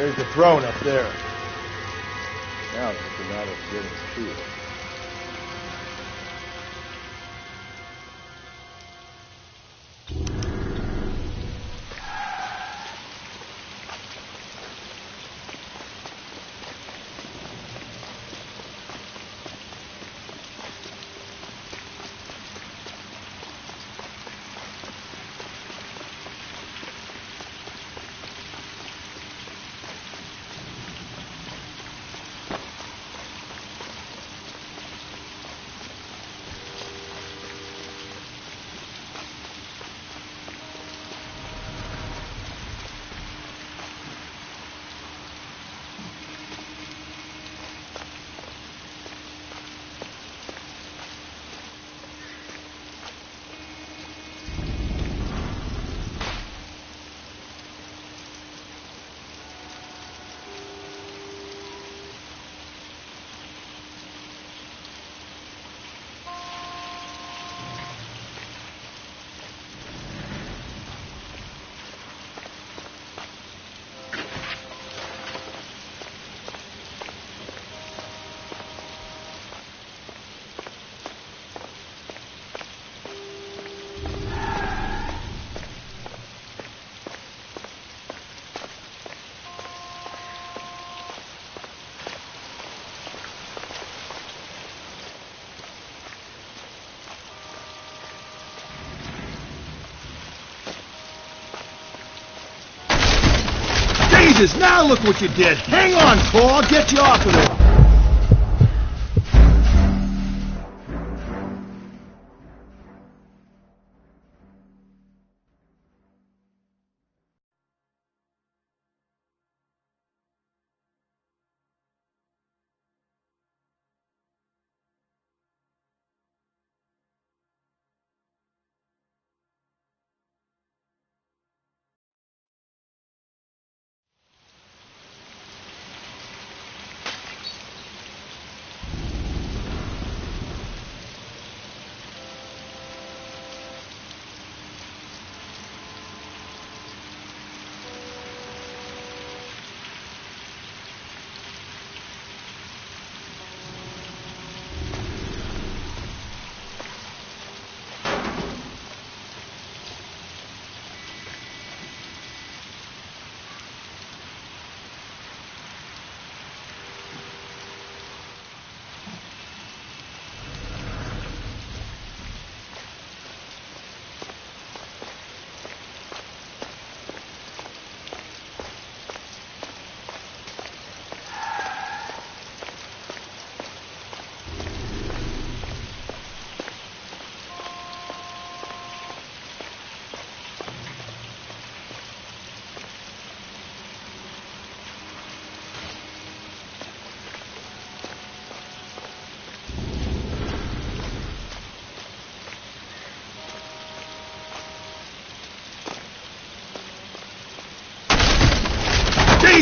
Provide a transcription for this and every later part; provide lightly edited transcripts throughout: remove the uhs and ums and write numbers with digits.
There's the throne up there. Now it's just a matter of getting to it. Jesus, now look what you did. Hang on, Cole. I'll get you off of it.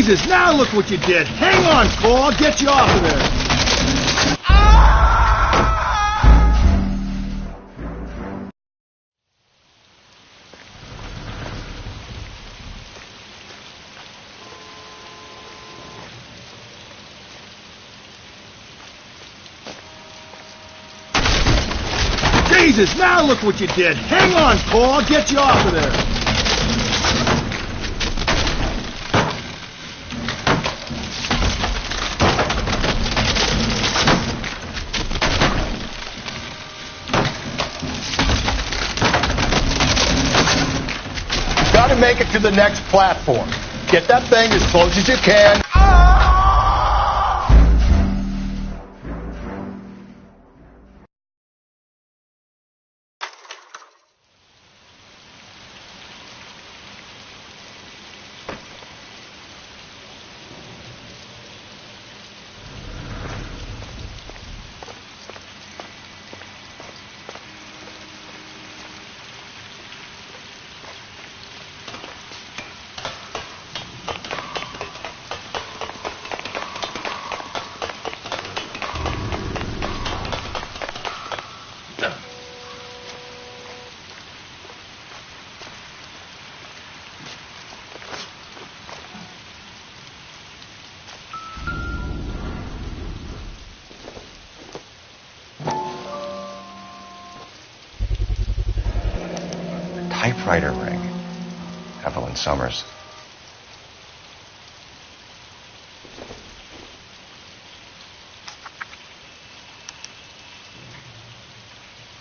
Jesus, now look what you did. Hang on, Cole. I'll get you off of there. Jesus, now look what you did. Hang on, Cole. I'll get you off of there. Gotta make it to the next platform. Get that thing as close as you can. Typewriter ring. Evelyn Summers.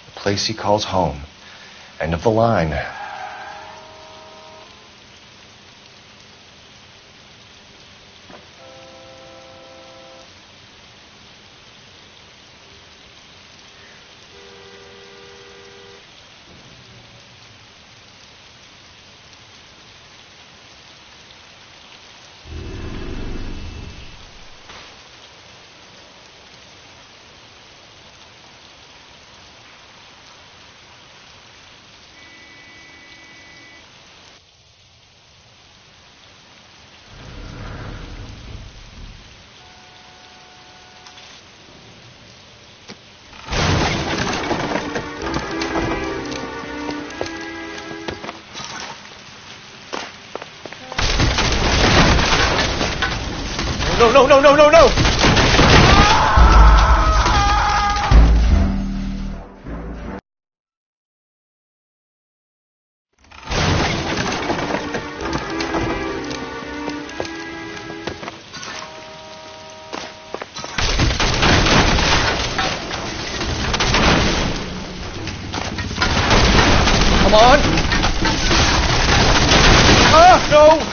The place he calls home. End of the line. No! Come on! No!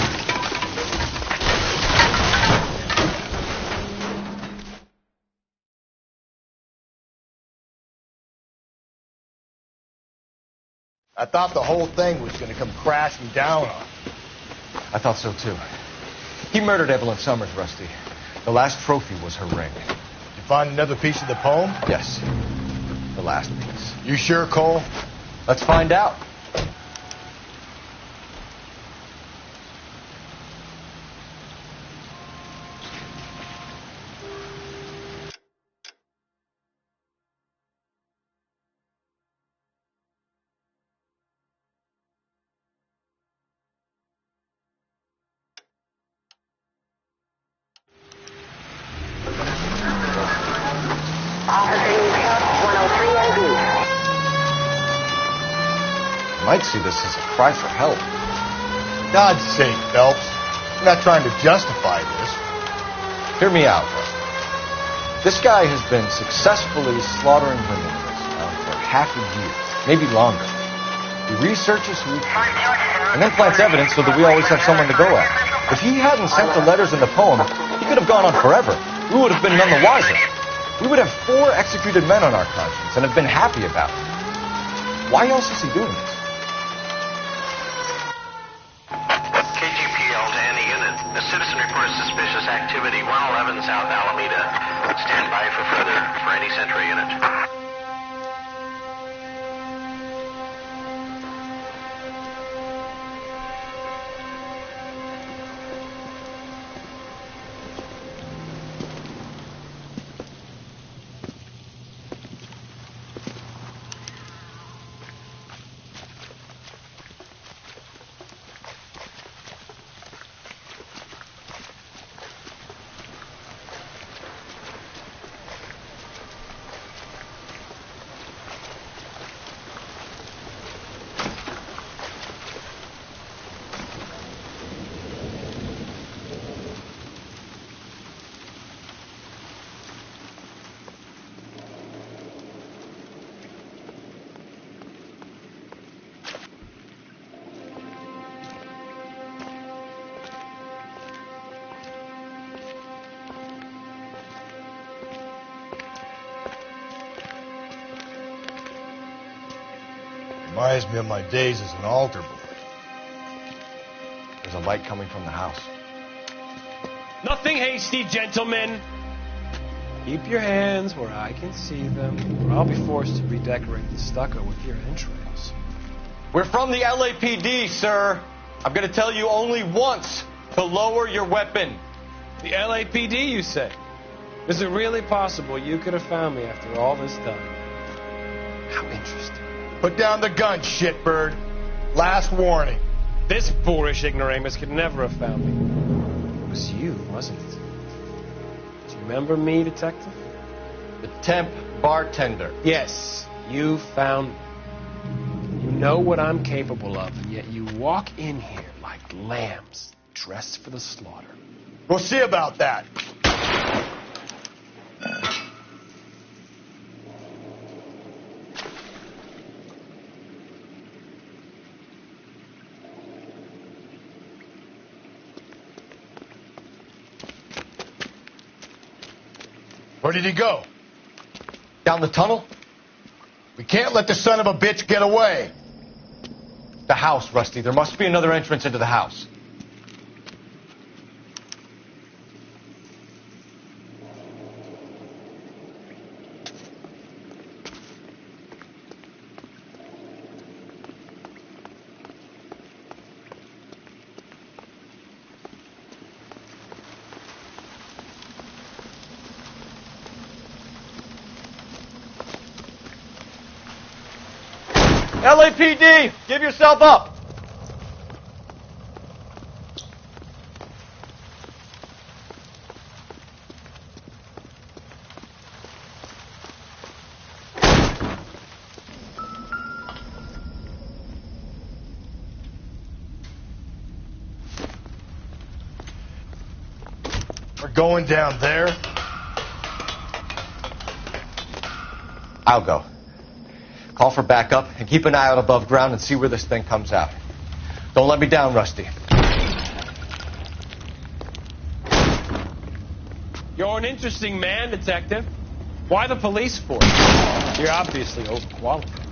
I thought the whole thing was going to come crashing down on him. I thought so too. He murdered Evelyn Summers, Rusty. The last trophy was her ring. Did you find another piece of the poem? Yes. The last piece. You sure, Cole? Let's find out. You might see this as a cry for help. God's sake, Phelps. I'm not trying to justify this. Hear me out, Rusty. This guy has been successfully slaughtering women in this town for half a year, maybe longer. He researches who and then plants evidence so that we always have someone to go at. If he hadn't sent the letters in the poem, he could have gone on forever. We would have been none the wiser. We would have 4 executed men on our conscience and have been happy about it. Why else is he doing this? KGPL to any unit. A citizen reports suspicious activity 111 South Alameda. Stand by for any Central unit. Reminds me of my days as an altar boy. There's a light coming from the house. Nothing hasty, gentlemen. Keep your hands where I can see them, or I'll be forced to redecorate the stucco with your entrails. We're from the LAPD, sir. I'm going to tell you only once to lower your weapon. The LAPD, you say? Is it really possible you could have found me after all this time? How interesting. Put down the gun, shitbird. Last warning. This boorish ignoramus could never have found me. It was you, wasn't it? Do you remember me, detective? The temp bartender. Yes, you found me. You know what I'm capable of, and yet you walk in here like lambs dressed for the slaughter. We'll see about that. Where did he go? Down the tunnel? We can't let the son of a bitch get away. The house, Rusty. There must be another entrance into the house. LAPD, give yourself up. We're going down there. I'll go. Call for backup and keep an eye out above ground and see where this thing comes out. Don't let me down, Rusty. You're an interesting man, detective. Why the police force? You're obviously overqualified.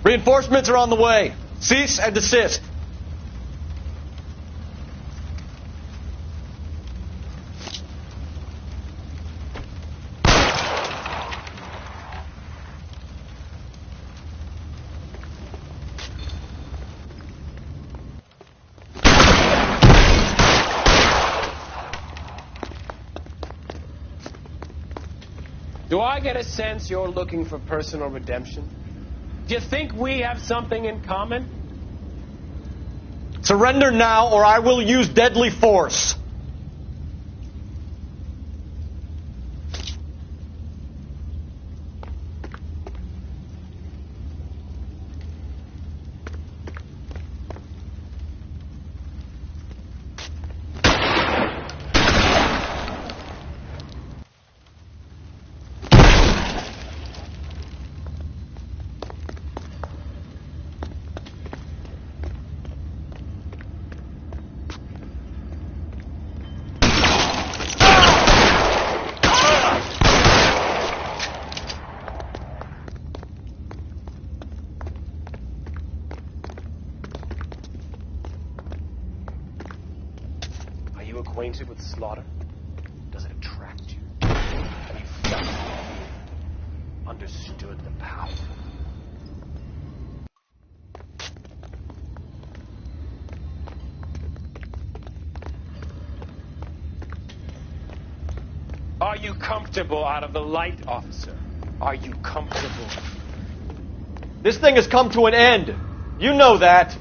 Reinforcements are on the way. Cease and desist. Do I get a sense you're looking for personal redemption? Do you think we have something in common? Surrender now or I will use deadly force. Acquainted with slaughter? Does it attract you? Have you felt it? Understood the power? Are you comfortable out of the light, officer? Are you comfortable? This thing has come to an end. You know that.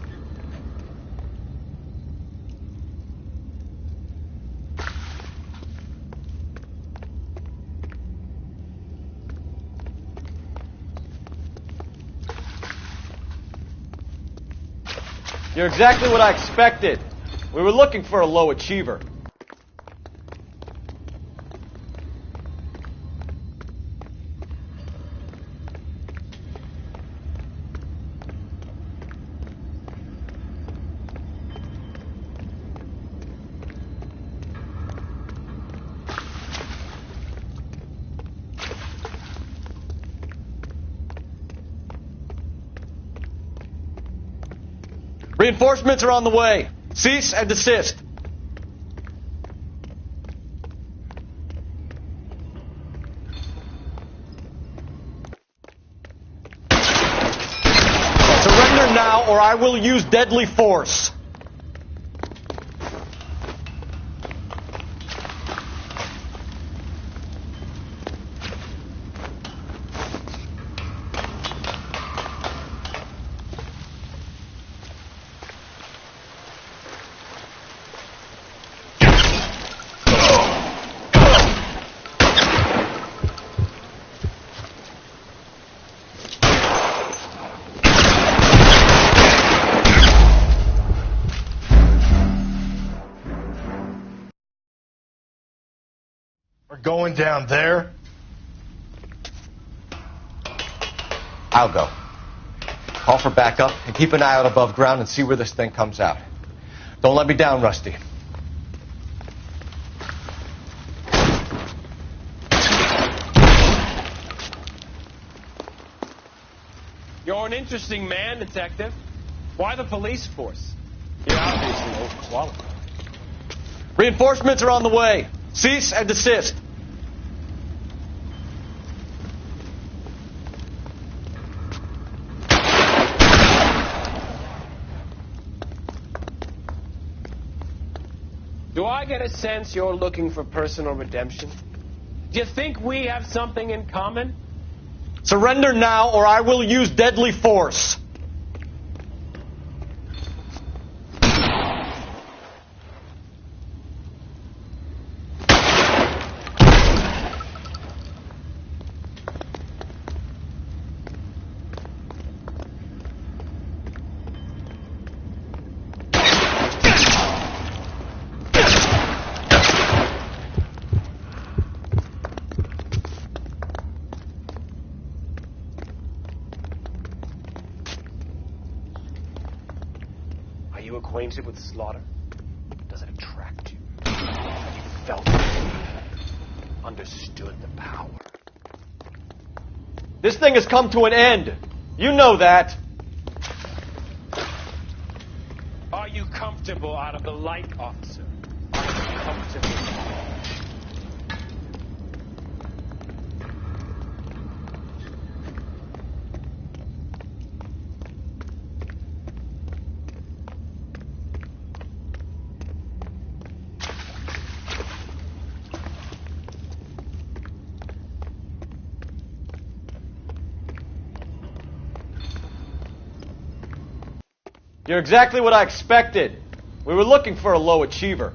You're exactly what I expected. We were looking for a low achiever. Reinforcements are on the way. Cease and desist. Surrender now, or I will use deadly force. We're going down there? I'll go. Call for backup and keep an eye out above ground and see where this thing comes out. Don't let me down, Rusty. You're an interesting man, Detective. Why the police force? You're obviously overqualified. Reinforcements are on the way. Cease and desist. Do I get a sense you're looking for personal redemption? Do you think we have something in common? Surrender now, or I will use deadly force. Are you acquainted with slaughter? Does it attract you? Have you felt it? Understood the power? This thing has come to an end. You know that. Are you comfortable out of the light, officer? Are you comfortable? You're exactly what I expected. We were looking for a low achiever.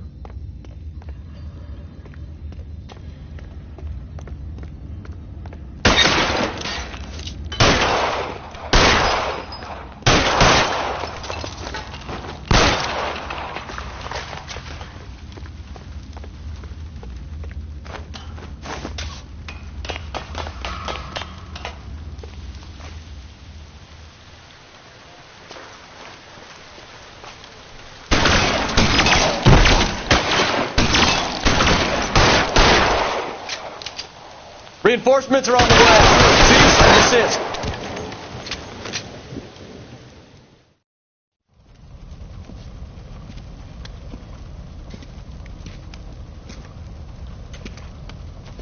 Reinforcements are on the way. Cease and desist.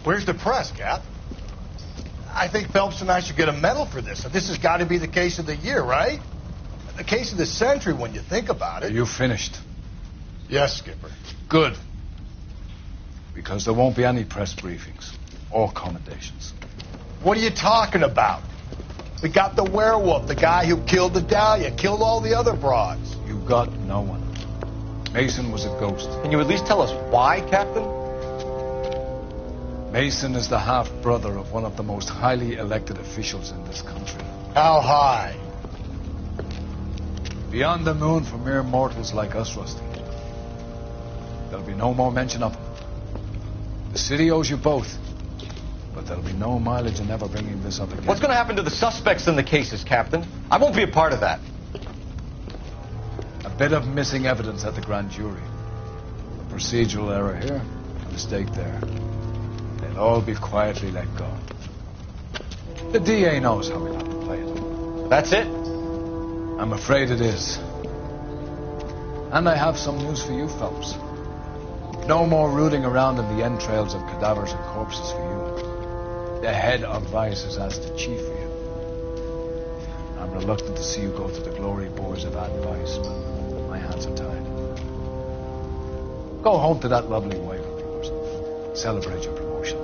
Where's the press, Cap? I think Phelps and I should get a medal for this. This has got to be the case of the year, right? The case of the century when you think about it. You finished? Yes, Skipper. Good. Because there won't be any press briefings or commendations. What are you talking about? We got the werewolf, the guy who killed the Dahlia, killed all the other broads. You got no one. Mason was a ghost. Can you at least tell us why, Captain? Mason is the half-brother of one of the most highly elected officials in this country. How high? Beyond the moon for mere mortals like us, Rusty. There'll be no more mention of him. The city owes you both. But there'll be no mileage in ever bringing this up again. What's going to happen to the suspects in the cases, Captain? I won't be a part of that. A bit of missing evidence at the grand jury. A procedural error here, a mistake there. They'll all be quietly let go. The DA knows how we'll have to play it. That's it? I'm afraid it is. And I have some news for you, Phelps. No more rooting around in the entrails of cadavers and corpses for you. The head of Vice has asked the chief for you. I'm reluctant to see you go to the glory boys of advice, but my hands are tied. Go home to that lovely wife of yours. Celebrate your promotion.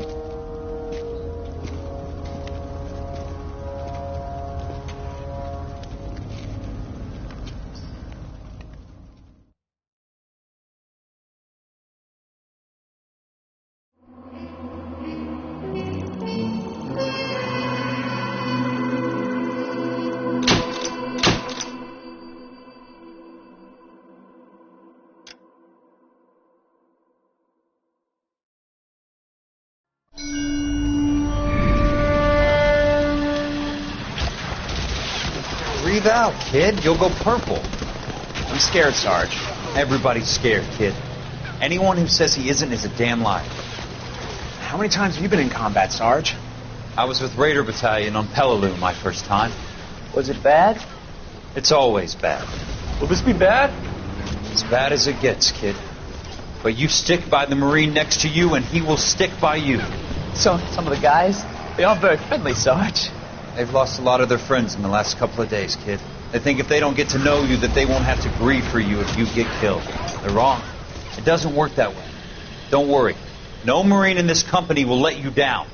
Breathe out, kid. You'll go purple. I'm scared, Sarge. Everybody's scared, kid. Anyone who says he isn't is a damn liar. How many times have you been in combat, Sarge? I was with Raider Battalion on Peleliu my first time. Was it bad? It's always bad. Will this be bad? As bad as it gets, kid. But you stick by the Marine next to you, and he will stick by you. So, some of the guys, they aren't very friendly, Sarge. They've lost a lot of their friends in the last couple of days, kid. They think if they don't get to know you, that they won't have to grieve for you if you get killed. They're wrong. It doesn't work that way. Don't worry. No Marine in this company will let you down.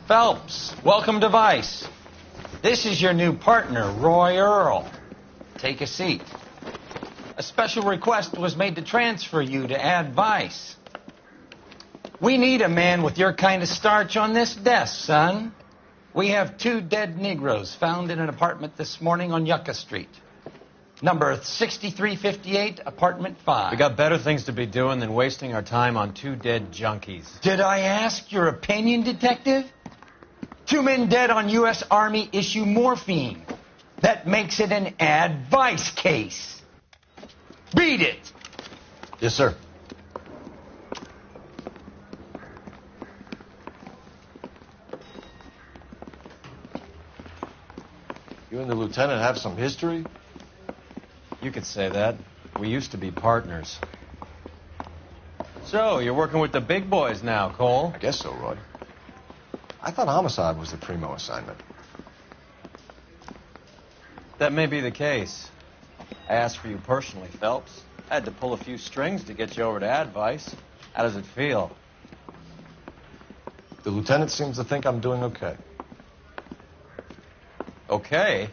Phelps, welcome to Vice. This is your new partner, Roy Earl. Take a seat. A special request was made to transfer you to Ad Vice. We need a man with your kind of starch on this desk, son. We have 2 dead Negroes found in an apartment this morning on Yucca Street. Number 6358, apartment 5. We got better things to be doing than wasting our time on 2 dead junkies. Did I ask your opinion, detective? 2 men dead on U.S. Army issue morphine. That makes it an advice case. Beat it! Yes, sir. You and the lieutenant have some history? You could say that. We used to be partners. So, you're working with the big boys now, Cole? I guess so, Roy. I thought homicide was the primo assignment. That may be the case. I asked for you personally, Phelps. I had to pull a few strings to get you over to Advice. How does it feel? The lieutenant seems to think I'm doing okay. Okay?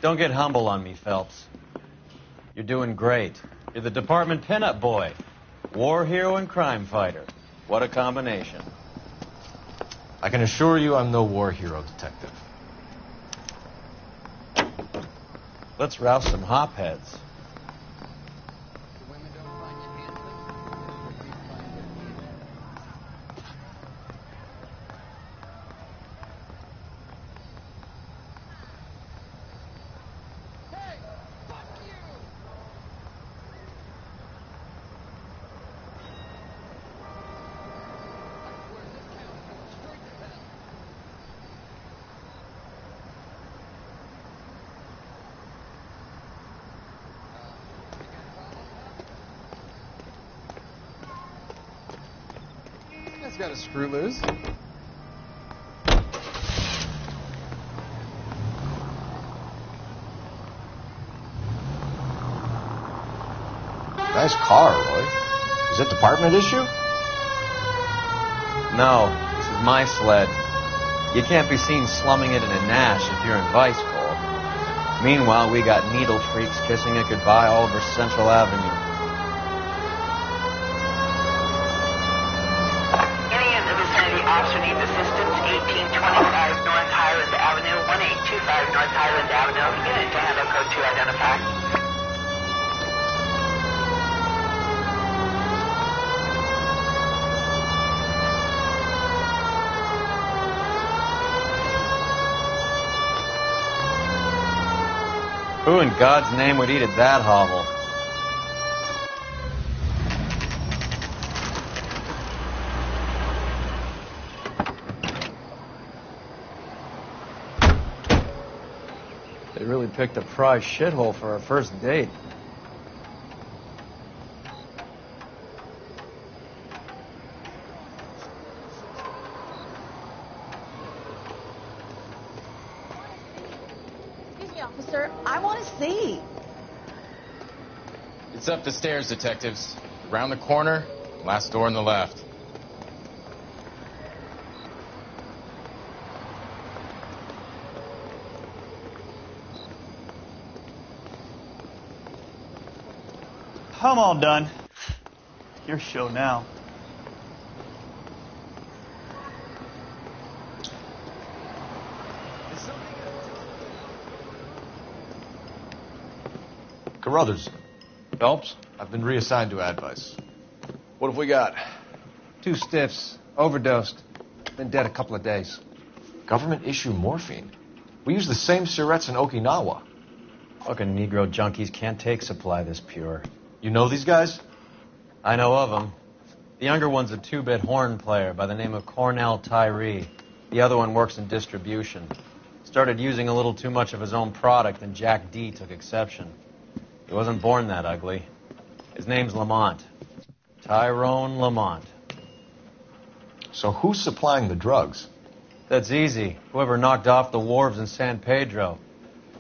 Don't get humble on me, Phelps. You're doing great. You're the department pinup boy. War hero and crime fighter. What a combination. I can assure you I'm no war hero, detective. Let's rouse some hopheads. Got a screw loose. Nice car, Roy. Is it department issue? No, this is my sled. You can't be seen slumming it in a Nash if you're in Vice, Cole. Meanwhile, we got needle freaks kissing it goodbye all over Central Avenue. Officer needs assistance, 1825 North Highland Avenue, 1825 North Highland Avenue. Unit to handle code 2 identify. Who in God's name would eat at that hovel? They really picked a prize shithole for our first date. Excuse me, officer. I want to see. It's up the stairs, detectives. Around the corner, last door on the left. I'm all done. Your show now. Carruthers. Phelps, I've been reassigned to Advice. What have we got? 2 stiffs, overdosed. Been dead a couple of days. Government issue morphine. We use the same syrettes in Okinawa. Fucking Negro junkies can't take supply this pure. You know these guys? I know of them. The younger one's a 2-bit horn player by the name of Cornell Tyree. The other one works in distribution. Started using a little too much of his own product, and Jack D took exception. He wasn't born that ugly. His name's Lamont. Tyrone Lamont. So who's supplying the drugs? That's easy. Whoever knocked off the wharves in San Pedro.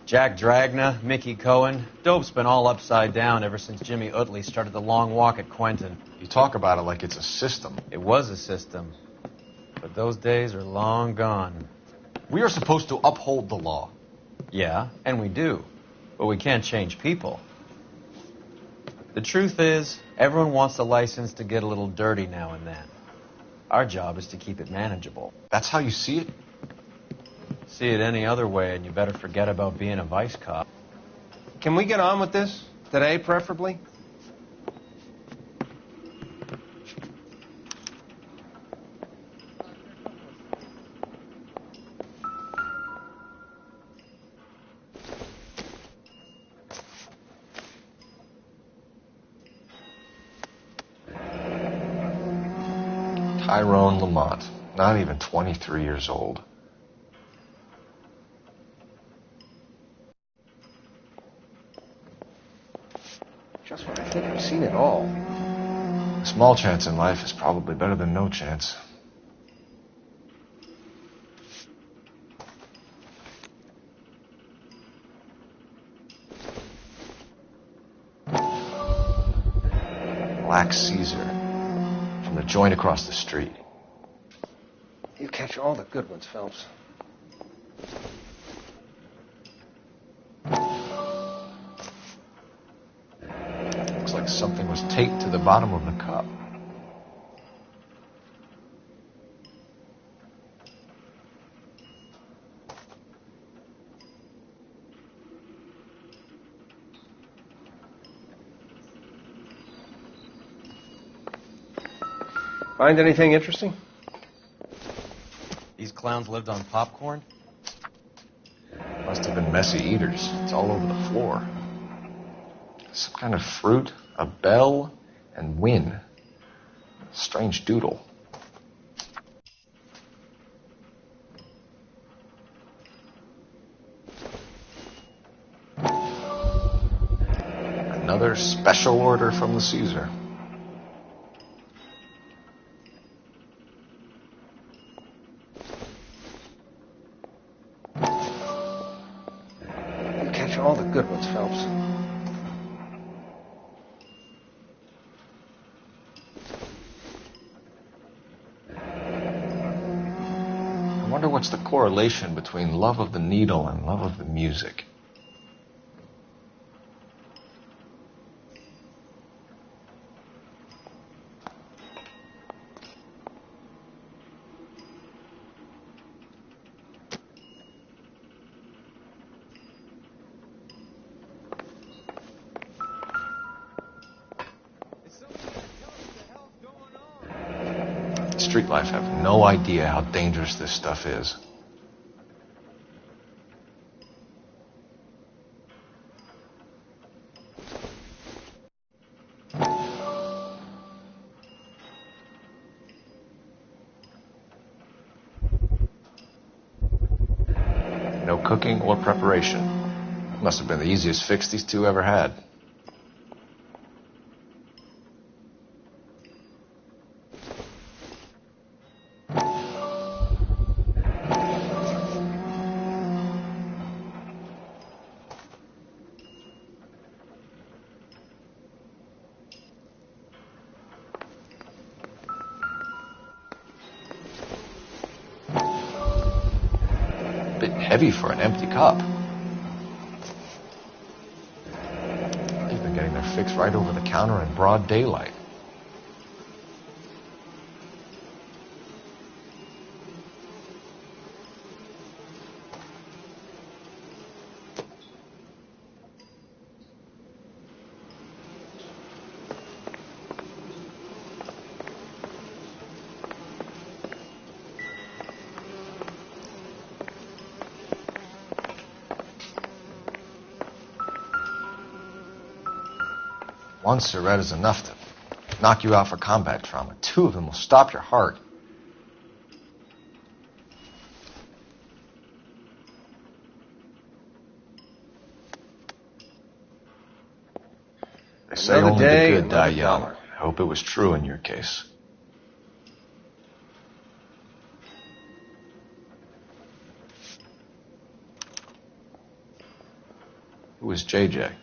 Jack Dragna, Mickey Cohen. Dope's been all upside down ever since Jimmy Utley started the long walk at Quentin. You talk about it like it's a system. It was a system. But those days are long gone. We are supposed to uphold the law. Yeah, and we do. But we can't change people. The truth is, everyone wants a license to get a little dirty now and then. Our job is to keep it manageable. That's how you see it? See it any other way, and you better forget about being a vice cop. Can we get on with this? Today, preferably? Tyrone Lamont, not even 23 years old. Just when I think I've seen it all. A small chance in life is probably better than no chance. Black Caesar. From the joint across the street. You catch all the good ones, Phelps. Looks like something was taped to the bottom of the cup. Find anything interesting? These clowns lived on popcorn? Must have been messy eaters. It's all over the floor. Some kind of fruit, a bell, and win. Strange doodle. Another special order from the Caesar. You catch all the good ones, Phelps. I wonder what's the correlation between love of the needle and love of the music. Street life have no idea how dangerous this stuff is. cooking or preparation. Must have been the easiest fix these two ever had. Bit heavy for an empty cup. They've been getting their fix right over the counter in broad daylight. One cigarette is enough to knock you out for combat trauma. Two of them will stop your heart. They say Another only day, the good die another young. dollar. I hope it was true in your case. Who is JJ?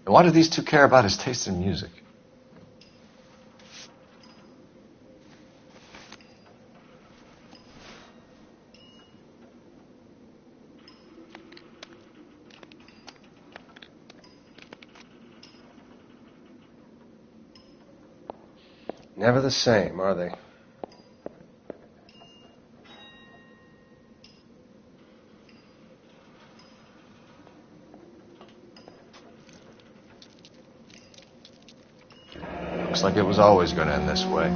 And why do these two care about his taste in music? Never the same, are they? Looks like it was always going to end this way.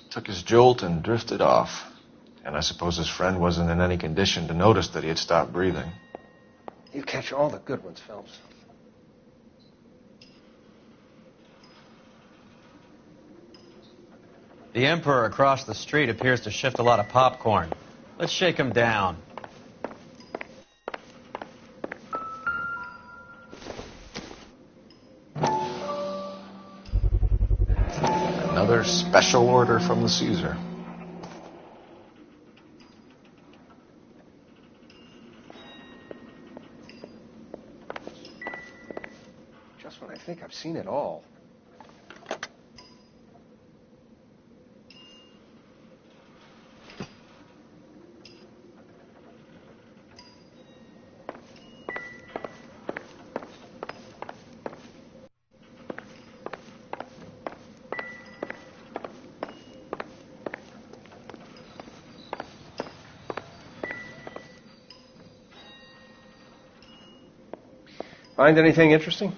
Took his jolt and drifted off. And I suppose his friend wasn't in any condition to notice that he had stopped breathing. You catch all the good ones, Phelps. The Emperor across the street appears to shift a lot of popcorn. Let's shake him down. Another special order from the Caesar. Just when I think I've seen it all. Find anything interesting?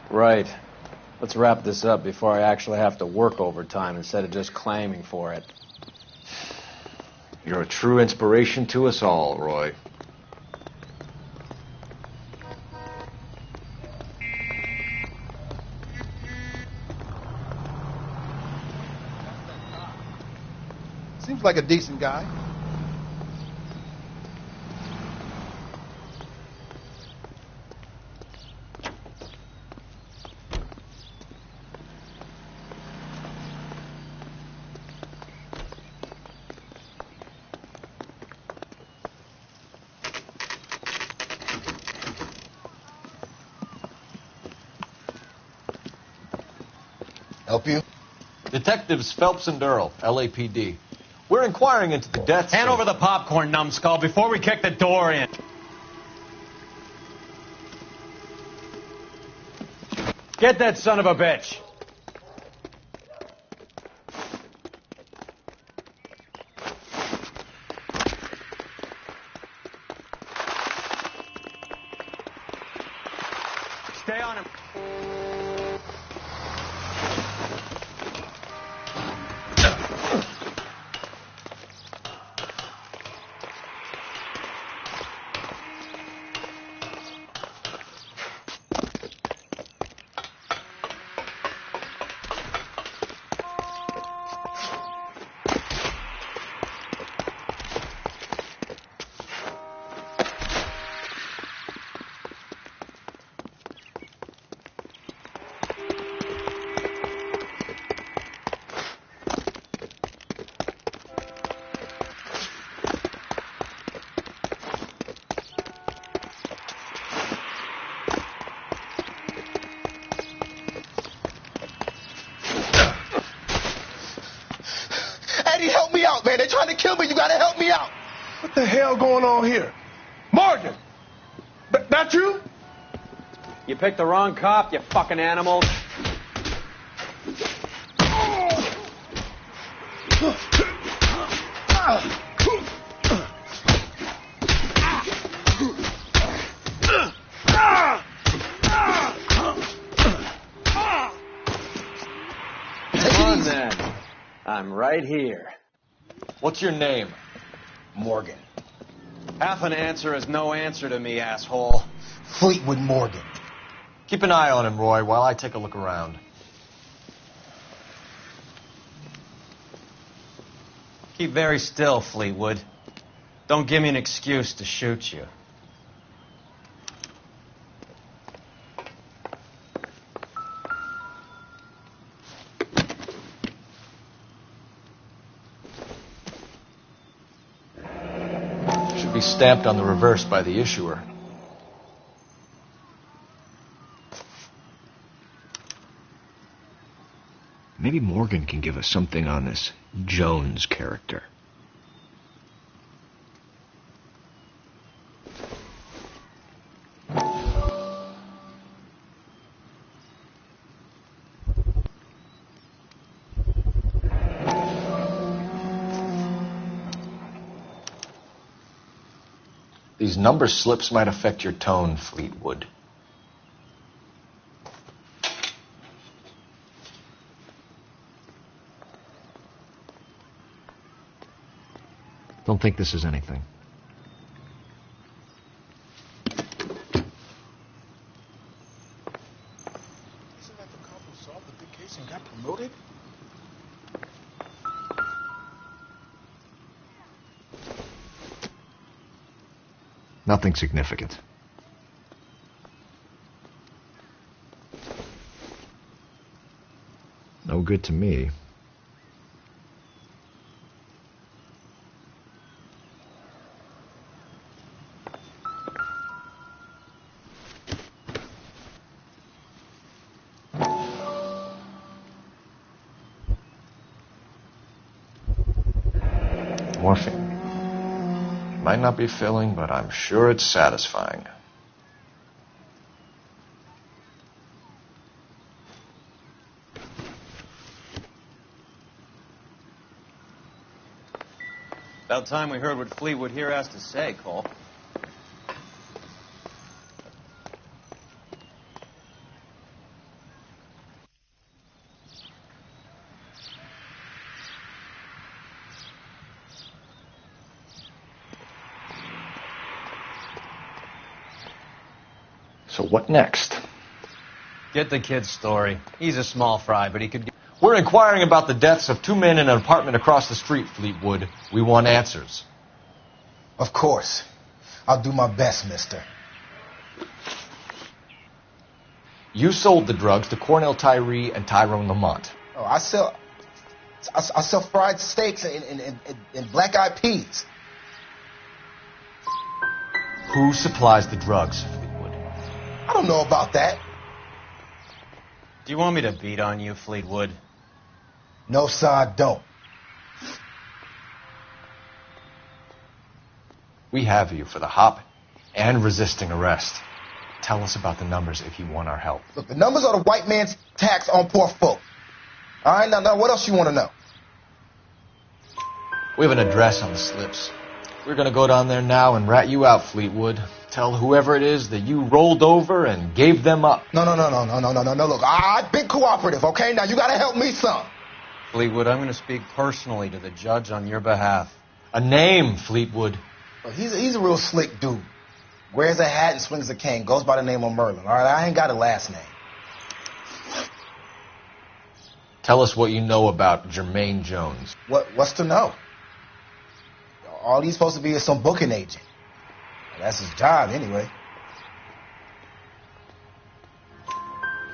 Right. Let's wrap this up before I actually have to work overtime instead of just claiming for it. You're a true inspiration to us all, Roy. Seems like a decent guy. help you? Detectives Phelps and Earl, LAPD. We're inquiring into the deaths. Hand over the popcorn, numbskull, before we kick the door in. Get that son of a bitch. Stay on him. Eddie, help me out, man. They're trying to kill me. You gotta help me out. What the hell going on here? Morgan! That you? You picked the wrong cop, you fucking animals. Come on, then. I'm right here. What's your name? Morgan. Half an answer is no answer to me, asshole. Fleetwood Morgan. Keep an eye on him, Roy, while I take a look around. Keep very still, Fleetwood. Don't give me an excuse to shoot you. Should be stamped on the reverse by the issuer. Maybe Morgan can give us something on this Jones character. These number slips might affect your tone, Fleetwood. Don't think this is anything. Isn't that the cop who solved the big case and got promoted? Nothing significant. No good to me. Morphine. Might not be filling, but I'm sure it's satisfying. About time we heard what Fleetwood here has to say, Cole. So what next? Get the kid's story. He's a small fry, but he could... We're inquiring about the deaths of two men in an apartment across the street, Fleetwood. We want answers. Of course. I'll do my best, mister. You sold the drugs to Cornell Tyree and Tyrone Lamont. Oh, I sell fried steaks and black-eyed peas. Who supplies the drugs, Fleetwood? I don't know about that. Do you want me to beat on you, Fleetwood? No, sir, I don't. We have you for the hop and resisting arrest. Tell us about the numbers if you want our help. Look, the numbers are the white man's tax on poor folk. All right, now what else you want to know? We have an address on the slips. We're going to go down there now and rat you out, Fleetwood. Tell whoever it is that you rolled over and gave them up. No. Look, I've been cooperative, okay? Now you got to help me some. Fleetwood, I'm going to speak personally to the judge on your behalf. A name, Fleetwood. Look, he's a real slick dude. Wears a hat and swings a cane. Goes by the name of Merlin. All right, I ain't got a last name. Tell us what you know about Jermaine Jones. What's to know? All he's supposed to be is some booking agent. That's his job, anyway.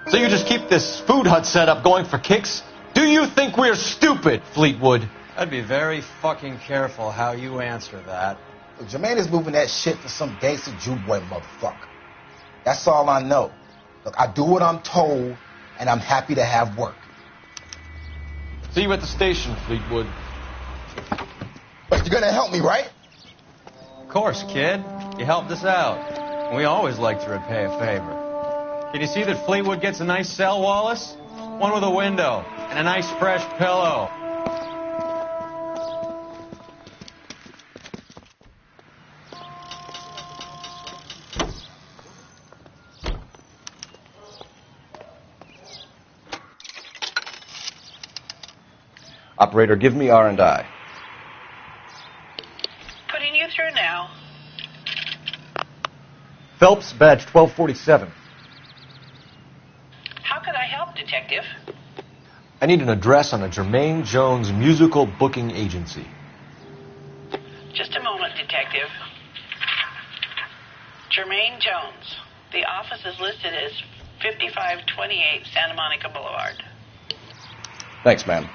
So you just keep this food hut setup going for kicks? Do you think we're stupid, Fleetwood? I'd be very fucking careful how you answer that. Look, Jermaine is moving that shit for some gangster Jew boy motherfucker. That's all I know. Look, I do what I'm told, and I'm happy to have work. See you at the station, Fleetwood. But you're gonna help me, right? Of course, kid. You helped us out. We always like to repay a favor. Can you see that Fleetwood gets a nice cell, Wallace? One with a window and a nice fresh pillow. Operator, give me R&I. Putting you through now. Phelps, badge 1247. How could I help, Detective? I need an address on a Jermaine Jones musical booking agency. Just a moment, Detective. Jermaine Jones. The office is listed as 5528 Santa Monica Boulevard. Thanks, ma'am.